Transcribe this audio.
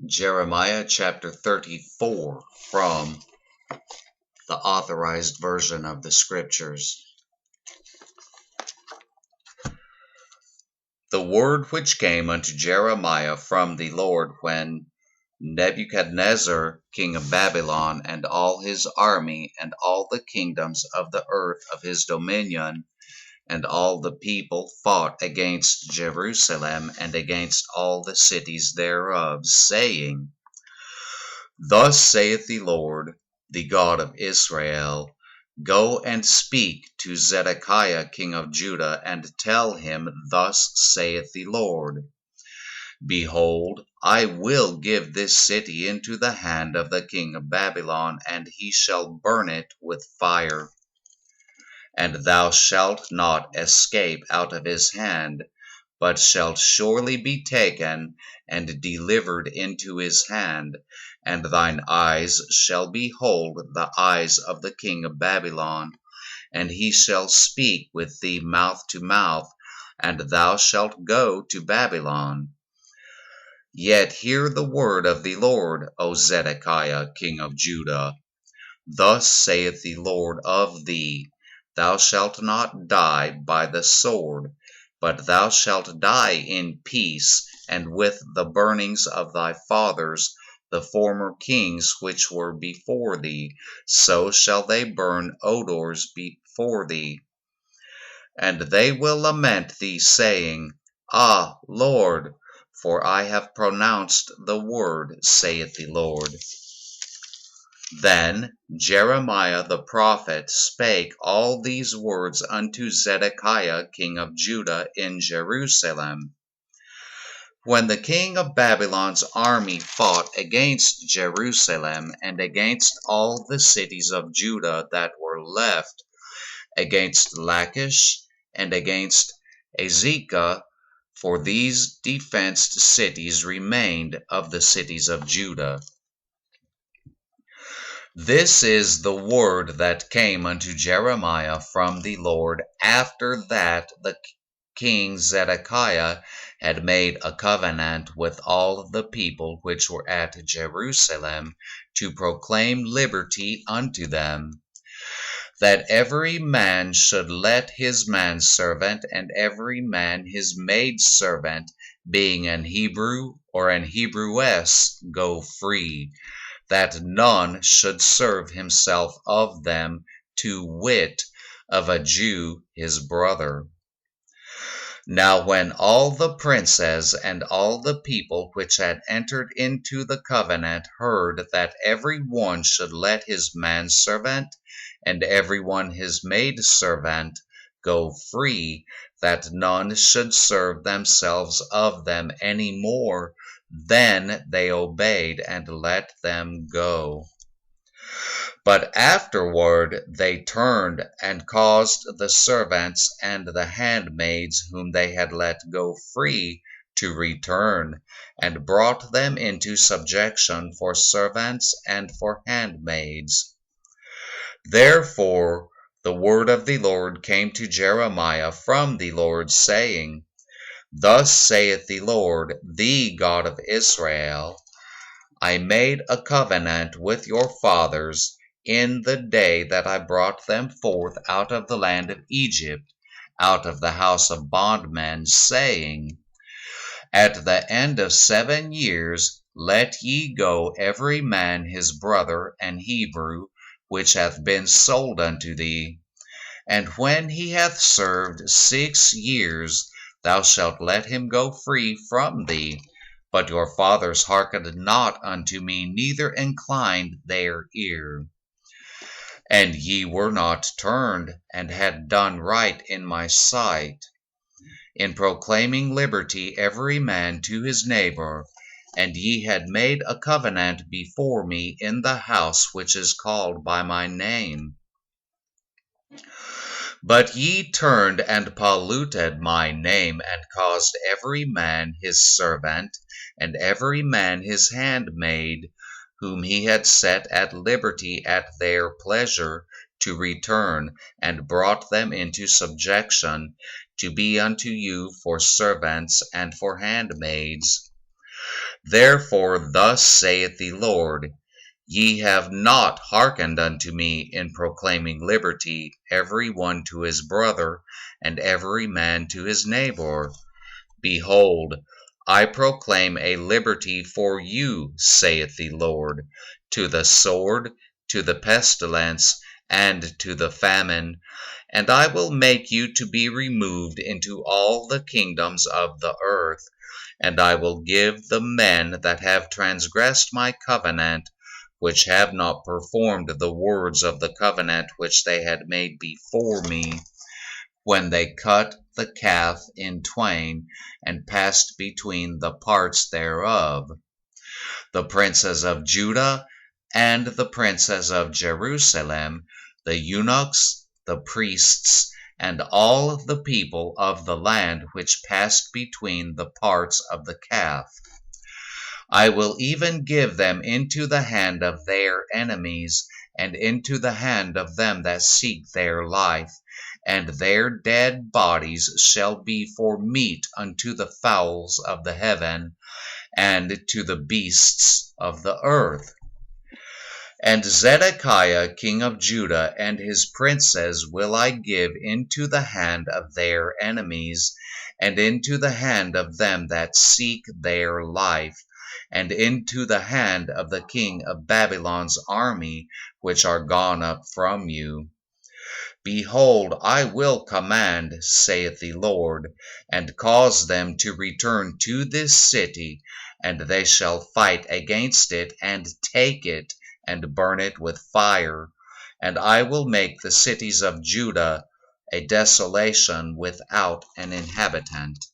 Jeremiah chapter 34 from the Authorized Version of the Scriptures. The word which came unto Jeremiah from the Lord when Nebuchadnezzar king of Babylon and all his army and all the kingdoms of the earth of his dominion and all the people fought against Jerusalem and against all the cities thereof, saying, Thus saith the Lord, the God of Israel, Go and speak to Zedekiah king of Judah, and tell him, Thus saith the Lord, Behold, I will give this city into the hand of the king of Babylon, and he shall burn it with fire. And thou shalt not escape out of his hand, but shalt surely be taken and delivered into his hand, and thine eyes shall behold the eyes of the king of Babylon, and he shall speak with thee mouth to mouth, and thou shalt go to Babylon. Yet hear the word of the Lord, O Zedekiah king of Judah. Thus saith the Lord of thee, Thou shalt not die by the sword, but thou shalt die in peace, and with the burnings of thy fathers, the former kings which were before thee, so shall they burn odors before thee. And they will lament thee, saying, Ah, Lord, for I have pronounced the word, saith the Lord. Then Jeremiah the prophet spake all these words unto Zedekiah king of Judah in Jerusalem. When the king of Babylon's army fought against Jerusalem and against all the cities of Judah that were left, against Lachish and against Azekah, for these defenced cities remained of the cities of Judah. This is the word that came unto Jeremiah from the Lord after that the king Zedekiah had made a covenant with all the people which were at Jerusalem to proclaim liberty unto them, that every man should let his manservant and every man his maidservant, being an Hebrew or an Hebrewess, go free, that none should serve himself of them, to wit, of a Jew his brother. Now when all the princes and all the people which had entered into the covenant heard that every one should let his manservant and every one his maidservant go free, that none should serve themselves of them any more, then they obeyed and let them go. But afterward they turned and caused the servants and the handmaids whom they had let go free to return, and brought them into subjection for servants and for handmaids. Therefore the word of the Lord came to Jeremiah from the Lord, saying, Thus saith the Lord, the God of Israel, I made a covenant with your fathers in the day that I brought them forth out of the land of Egypt, out of the house of bondmen, saying, At the end of 7 years let ye go every man his brother and Hebrew, which hath been sold unto thee. And when he hath served 6 years, thou shalt let him go free from thee. But your fathers hearkened not unto me, neither inclined their ear. And ye were not turned, and had done right in my sight, in proclaiming liberty every man to his neighbor, and ye had made a covenant before me in the house which is called by my name. But ye turned and polluted my name, and caused every man his servant, and every man his handmaid, whom he had set at liberty at their pleasure, to return, and brought them into subjection, to be unto you for servants and for handmaids. Therefore thus saith the Lord, Ye have not hearkened unto me in proclaiming liberty, every one to his brother, and every man to his neighbor. Behold, I proclaim a liberty for you, saith the Lord, to the sword, to the pestilence, and to the famine, and I will make you to be removed into all the kingdoms of the earth, and I will give the men that have transgressed my covenant, which have not performed the words of the covenant which they had made before me, when they cut the calf in twain, and passed between the parts thereof. The princes of Judah and the princes of Jerusalem, the eunuchs, the priests, and all the people of the land which passed between the parts of the calf. I will even give them into the hand of their enemies, and into the hand of them that seek their life, and their dead bodies shall be for meat unto the fowls of the heaven, and to the beasts of the earth. And Zedekiah king of Judah and his princes will I give into the hand of their enemies, and into the hand of them that seek their life, and into the hand of the king of Babylon's army, which are gone up from you. Behold, I will command, saith the Lord, and cause them to return to this city, and they shall fight against it, and take it, and burn it with fire. And I will make the cities of Judah a desolation without an inhabitant.